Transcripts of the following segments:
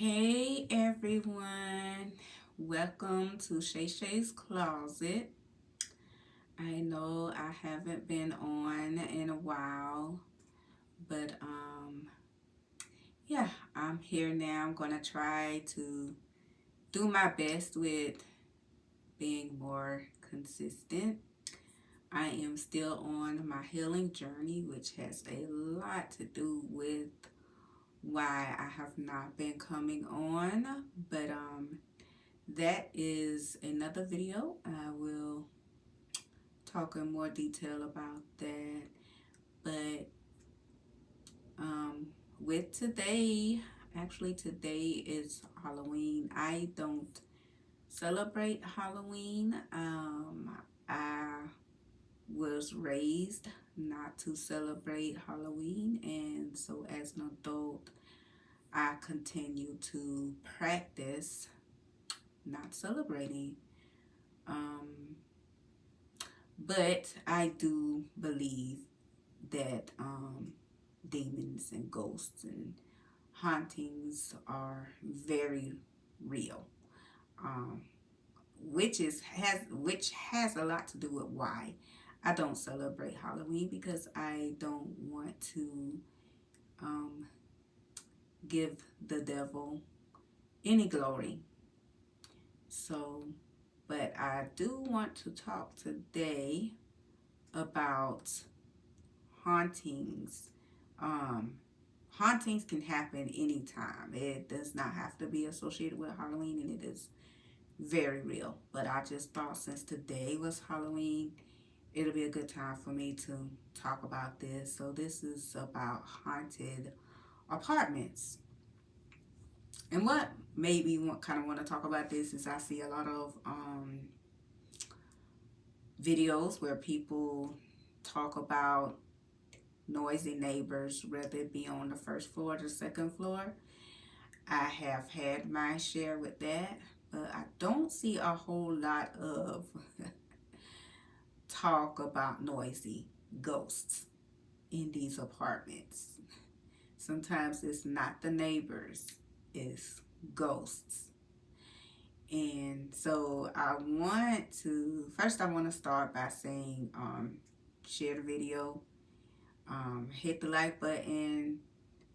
Hey everyone, welcome to Shay Shay's Closet. I know I haven't been on in a while, but yeah, I'm here now. I'm gonna try to do my best with being more consistent. I am still on my healing journey, which has a lot to do with why I have not been coming on, but that is another video. I will talk in more detail about that. But with today, actually, today is Halloween. I don't celebrate Halloween. I was raised not to celebrate Halloween, and so as an adult, I continue to practice not celebrating. Um, But I do believe that demons and ghosts and hauntings are very real, um, which has a lot to do with why I don't celebrate Halloween, because I don't want to um, give the devil any glory. So, but I do want to talk today about hauntings. Um, Hauntings can happen anytime. It does not have to be associated with Halloween, and it is very real. But I just thought since today was Halloween, it'll be a good time for me to talk about this. So this is about haunted apartments. And what made me kind of want to talk about this is I see a lot of videos where people talk about noisy neighbors, whether it be on the first floor or the second floor. I have had my share with that, but I don't see a whole lot of talk about noisy ghosts in these apartments. Sometimes it's not the neighbors, it's ghosts. And so I want to start by saying, share the video, hit the like button,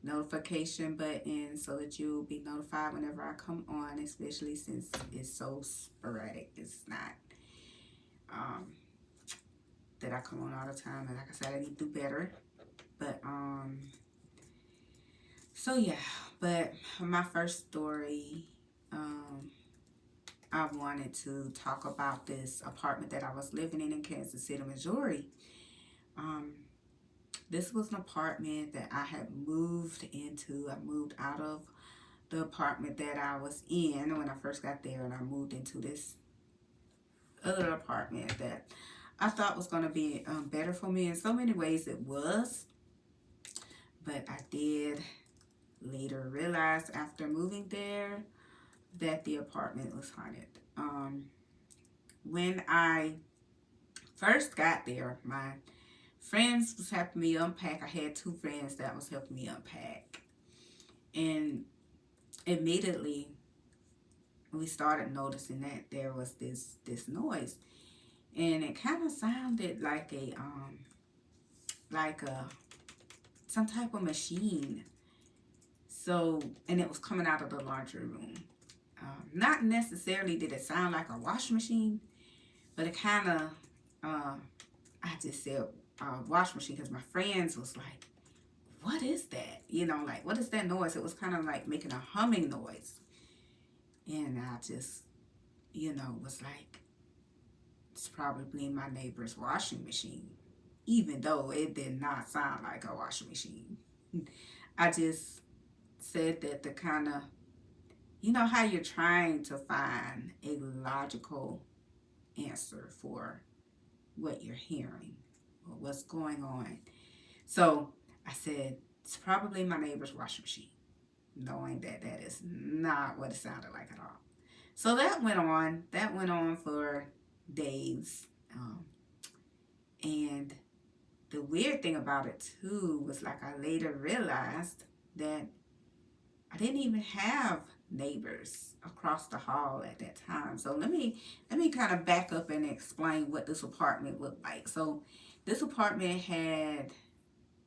notification button, so that you'll be notified whenever I come on, especially since it's so sporadic. It's not um, that I come on all the time, and like I said, I need to do better. But so yeah, but my first story, I wanted to talk about this apartment that I was living in Kansas City, Missouri. Um, this was an apartment that I had moved into. I moved out of the apartment that I was in when I first got there, and I moved into this other apartment that I thought was going to be better for me. In so many ways it was, but I did later realize after moving there that the apartment was haunted. When I first got there, my friends was helping me unpack. I had two friends that was helping me unpack, and immediately we started noticing that there was this noise, and it kind of sounded like a some type of machine. So, and it was coming out of the laundry room. Not necessarily did it sound like a washing machine, but it kind of I just said wash machine because my friends was like, what is that? You know, like, what is that noise? It was kind of like making a humming noise. And I just, was like, it's probably my neighbor's washing machine, even though it did not sound like a washing machine. I just said that the kind of, how you're trying to find a logical answer for what you're hearing or what's going on. So I said, it's probably my neighbor's washing machine, knowing that that is not what it sounded like at all. So that went on. That went on for days. And the weird thing about it too was, like, I later realized that I didn't even have neighbors across the hall at that time. So let me kind of back up and explain what this apartment looked like. So this apartment had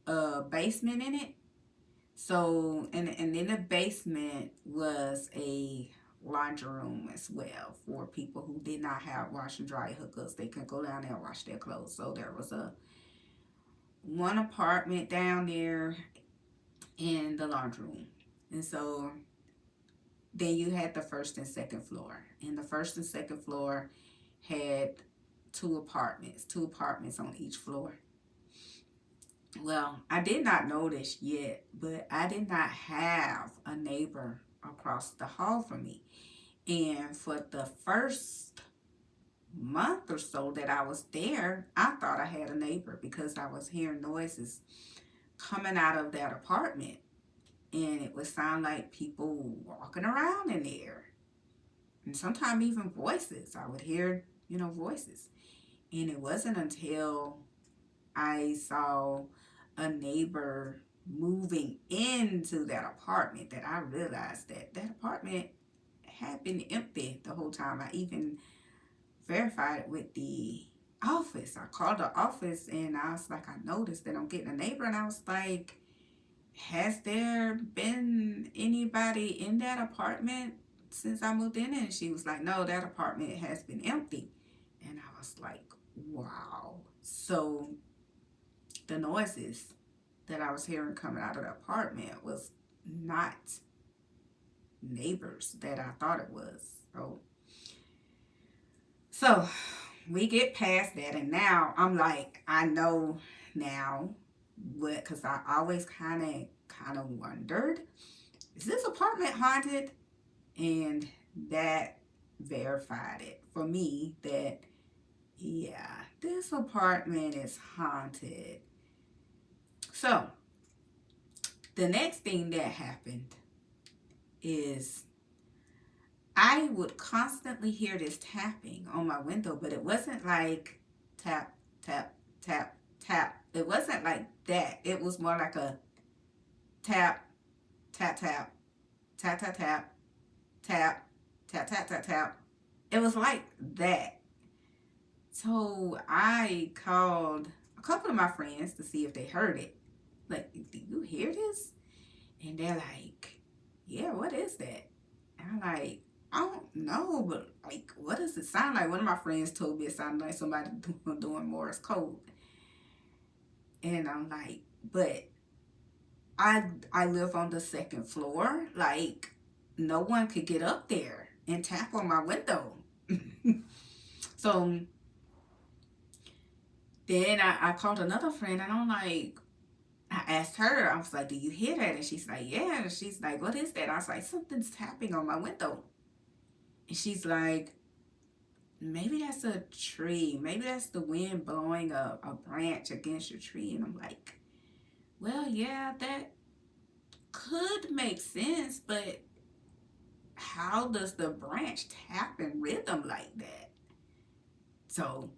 a basement in it. So and in the basement was a laundry room as well for people who did not have wash and dry hookups. They could go down there and wash their clothes. So there was a one apartment down there in the laundry room. And so then you had the first and second floor. And the first and second floor had two apartments on each floor. Well, I did not know this yet, but I did not have a neighbor across the hall from me. And for the first month or so that I was there, I thought I had a neighbor because I was hearing noises coming out of that apartment. And it would sound like people walking around in there. And sometimes even voices. I would hear, voices. And it wasn't until I saw a neighbor moving into that apartment that I realized that that apartment had been empty the whole time. I even verified it with the office. I called the office and I was like, I noticed that I'm getting a neighbor. And I was like, has there been anybody in that apartment since I moved in? And she was like, no, that apartment has been empty. And I was like, wow. So the noises that I was hearing coming out of the apartment was not neighbors that I thought it was. So we get past that, and now I'm like, I know now what, because I always kind of wondered, is this apartment haunted? And that verified it for me that, yeah, this apartment is haunted. So the next thing that happened is I would constantly hear this tapping on my window, but it wasn't like tap, tap, tap, tap. It wasn't like that. It was more like a tap, tap, tap, tap, tap, tap, tap, tap, tap, tap, tap. It was like that. So I called a couple of my friends to see if they heard it. Like, do you hear this? And they're like, yeah, what is that? And I'm like, I don't know, but like, what does it sound like? One of my friends told me it sounded like somebody doing Morse code. And I'm like, but I live on the second floor. Like, no one could get up there and tap on my window. So then I called another friend and I'm like, I asked her, I was like, do you hear that? And she's like, yeah. And she's like, what is that? I was like, something's tapping on my window. And she's like, maybe that's a tree. Maybe that's the wind blowing a branch against your tree. And I'm like, well, yeah, that could make sense, but how does the branch tap in rhythm like that? So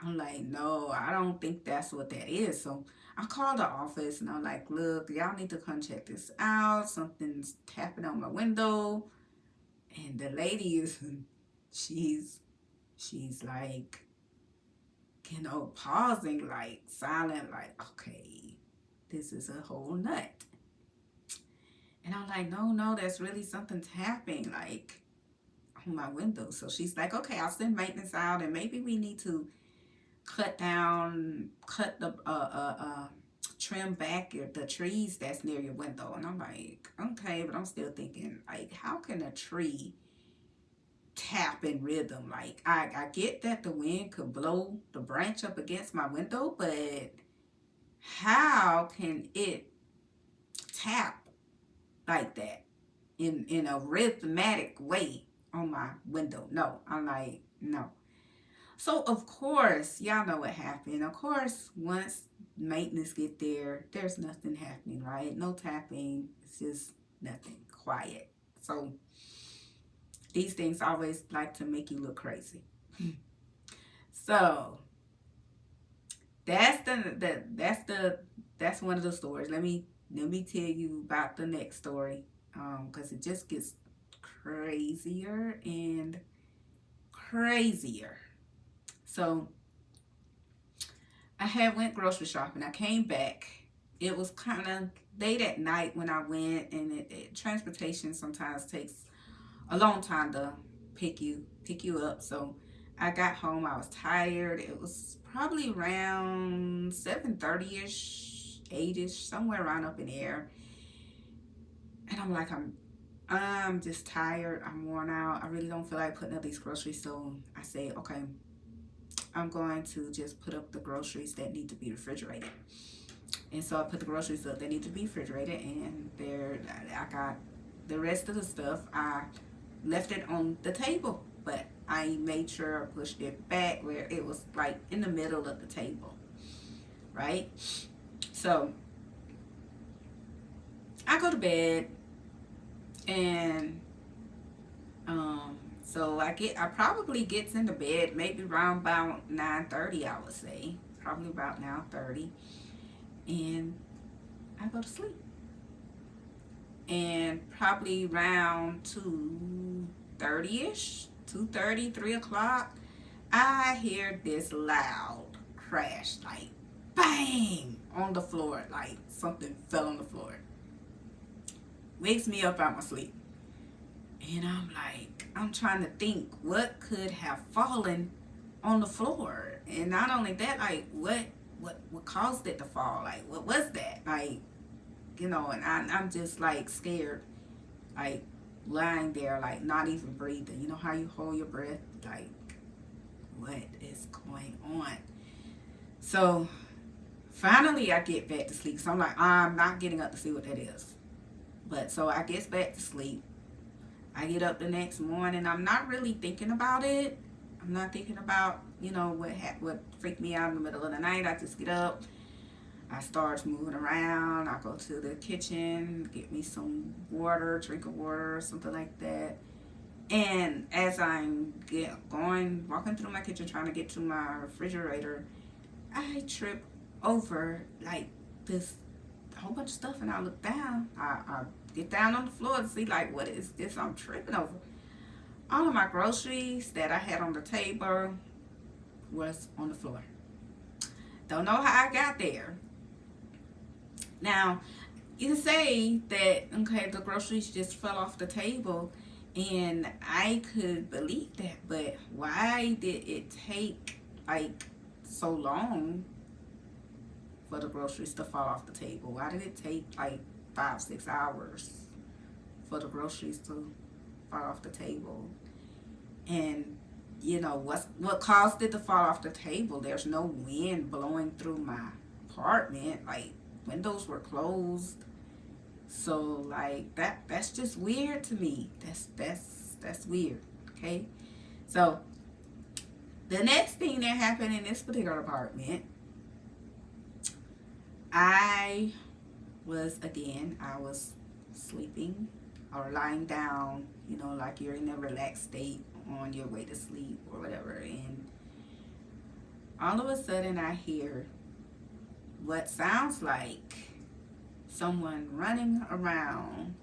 I'm like, no, I don't think that's what that is. So I called the office and I'm like, look, y'all need to come check this out. Something's tapping on my window. And the lady is, she's like, pausing, like silent, like, okay, this is a whole nut. And I'm like, no, that's really something tapping, like, on my window. So she's like, okay, I'll send maintenance out, and maybe we need to cut the trim back the trees that's near your window. And I'm like, okay, but I'm still thinking, like, how can a tree tap in rhythm? Like, I get that the wind could blow the branch up against my window, but how can it tap like that in a rhythmic way on my window? No, I'm like, no. So of course, y'all know what happened. Of course, once maintenance get there, there's nothing happening, right? No tapping. It's just nothing. Quiet. So these things always like to make you look crazy. So that's one of the stories. Let me Let me tell you about the next story, because it just gets crazier and crazier. So I had went grocery shopping. I came back. It was kind of late at night when I went, and transportation sometimes takes a long time to pick you up. So I got home. I was tired. It was probably around 7:30 ish, 8ish, somewhere around up in the air. And I'm like, I'm just tired. I'm worn out. I really don't feel like putting up these groceries. So I say, okay, I'm going to just put up the groceries that need to be refrigerated. And so I put the groceries up that need to be refrigerated, and there I got the rest of the stuff. I left it on the table, but I made sure I pushed it back where it was like in the middle of the table, right? So I go to bed, and so I probably gets into bed maybe around about 9:30, I would say, probably about 9:30, and I go to sleep. And probably around 2:30 ish, 2:30, 3 o'clock, I hear this loud crash, like bang on the floor, like something fell on the floor. Wakes me up out my sleep. And I'm trying to think what could have fallen on the floor. And not only that, like what caused it to fall? Like what was that? Like, and I'm just like scared, like lying there, like not even breathing. You know how you hold your breath? Like, what is going on? So finally I get back to sleep. So I'm like, I'm not getting up to see what that is. But so I get back to sleep. I get up the next morning. I'm not really thinking about it. I'm not thinking about, what freaked me out in the middle of the night. I just get up. I start moving around. I go to the kitchen, get me some water, drink of water, something like that. And as I'm walking through my kitchen, trying to get to my refrigerator, I trip over like this whole bunch of stuff, and I look down. I get down on the floor to see like what is this I'm tripping over. All of my groceries that I had on the table was on the floor. Don't know how I got there. Now, you can say that, okay, the groceries just fell off the table, and I could believe that, but why did it take like so long for the groceries to fall off the table? Why did it take like 5-6 hours for the groceries to fall off the table? And what caused it to fall off the table? There's no wind blowing through my apartment. Like, windows were closed. So like that's just weird to me. That's weird. Okay. So the next thing that happened in this particular apartment, I was sleeping or lying down, like you're in a relaxed state on your way to sleep or whatever, and all of a sudden I hear what sounds like someone running around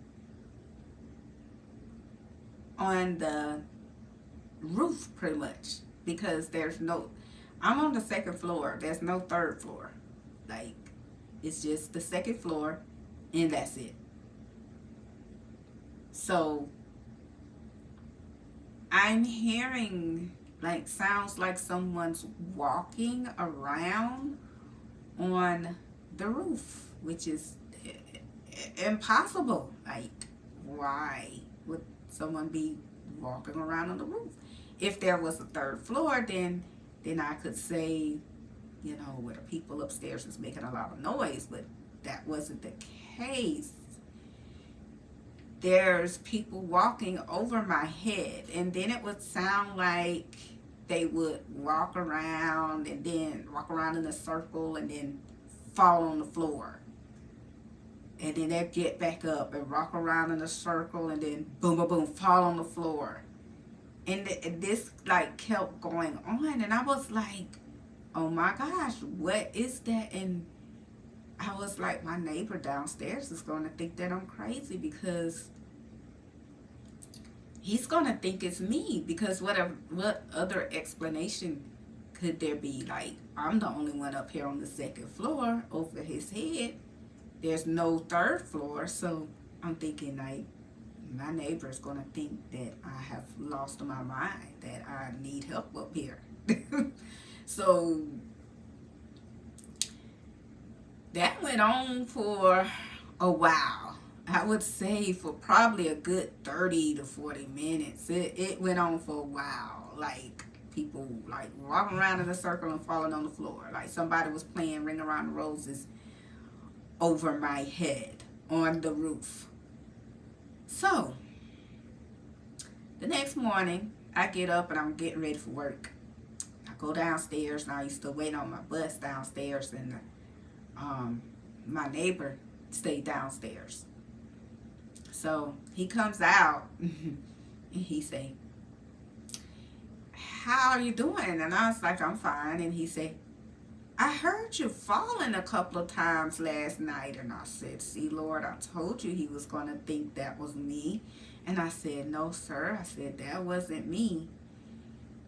on the roof, pretty much, because I'm on the second floor, there's no third floor. Like, it's just the second floor, and that's it. So I'm hearing like sounds like someone's walking around on the roof, which is impossible. Like, why would someone be walking around on the roof? If there was a third floor, then I could say, where the people upstairs was making a lot of noise, but that wasn't the case. There's people walking over my head, and then it would sound like they would walk around in a circle and then fall on the floor. And then they'd get back up and walk around in a circle and then boom, boom, boom, fall on the floor. And this like kept going on, and I was like, oh my gosh, what is that? And I was like, my neighbor downstairs is going to think that I'm crazy because he's going to think it's me. Because what other explanation could there be? Like, I'm the only one up here on the second floor over his head. There's no third floor. So I'm thinking, like, my neighbor's going to think that I have lost my mind, that I need help up here. So that went on for a while. I would say for probably a good 30 to 40 minutes. It went on for a while. Like people like walking around in a circle and falling on the floor. Like somebody was playing Ring Around the Roses over my head on the roof. So the next morning I get up and I'm getting ready for work. I go downstairs and I used to wait on my bus downstairs, and my neighbor stayed downstairs. So he comes out and he say, "How are you doing?" And I was like, "I'm fine." And he say, "I heard you falling a couple of times last night." And I said, "See, Lord, I told you he was going to think that was me." And I said, "No, sir." I said, "That wasn't me."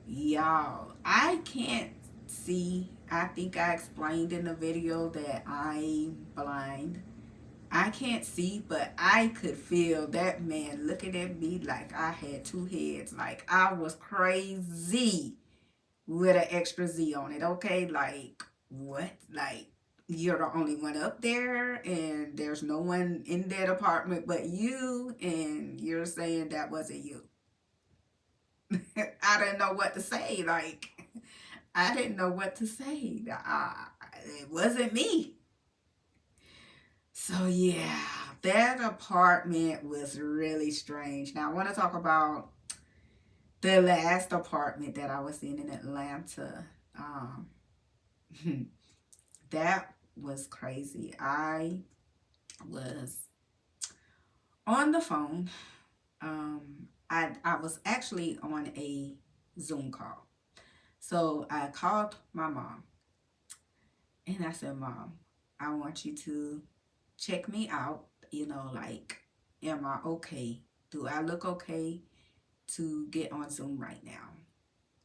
Y'all, I can't see. I think I explained in the video that I'm blind. I can't see, but I could feel that man looking at me like I had two heads. Like I was crazy with an extra Z on it. Okay, like what? Like you're the only one up there and there's no one in that apartment but you, and you're saying that wasn't you. I didn't know what to say. Like I didn't know what to say. It wasn't me. So yeah, that apartment was really strange. Now I want to talk about the last apartment that I was in Atlanta. Um, that was crazy. I was on the phone. I was actually on a Zoom call. So I called my mom and I said, "Mom, I want you to check me out. You know, like, am I okay? Do I look okay to get on Zoom right now?"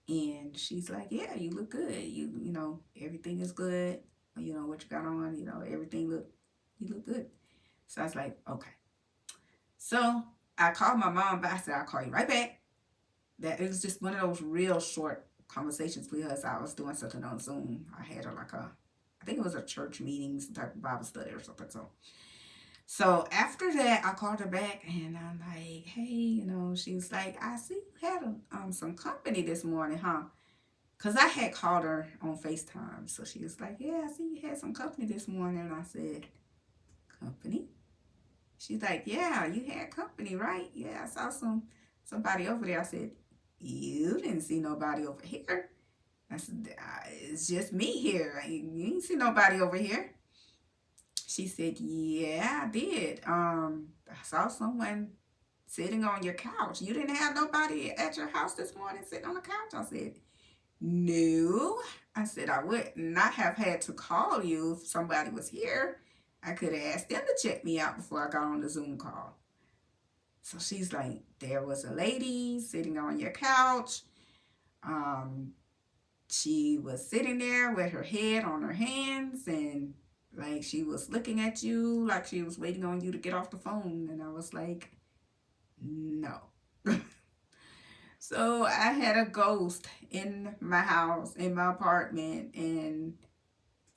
And she's like, "Yeah, you look good. You know, everything is good. You know what you got on. You know, you look good." So I was like, "Okay." So I called my mom back. I said, "I'll call you right back." That it was just one of those real short conversations because I was doing something on Zoom. I had I think it was a church meeting, some type of Bible study or something. So after that, I called her back and I'm like, "Hey, you know," she was like, "I see you had some company this morning, huh?" Because I had called her on FaceTime. So she was like, "Yeah, I see you had some company this morning." And I said, "Company?" She's like, "Yeah, you had company, right? Yeah, I saw somebody over there." I said, "You didn't see nobody over here." I said, "It's just me here. You didn't see nobody over here." She said, "Yeah, I did. I saw someone sitting on your couch. You didn't have nobody at your house this morning sitting on the couch?" I said, "No." I said, "I would not have had to call you if somebody was here. I could have asked them to check me out before I got on the Zoom call." So she's like, "There was a lady sitting on your couch. Um, she was sitting there with her head on her hands and like she was looking at you like she was waiting on you to get off the phone." And I was like, "No." So I had a ghost in my house, in my apartment, and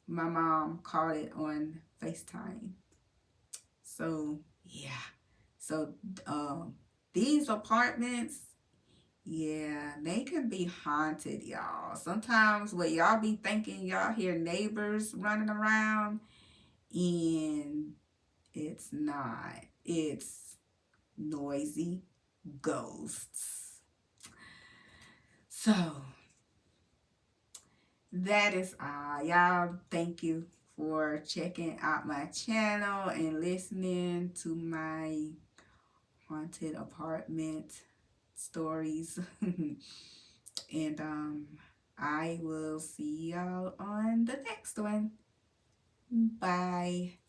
my mom caught it on FaceTime. So yeah. So these apartments, yeah, they can be haunted, y'all. Sometimes what y'all be thinking, y'all hear neighbors running around, and it's not. It's noisy ghosts. So that is all. Y'all, thank you for checking out my channel and listening to my haunted apartment stories. And I will see y'all on the next one. Bye.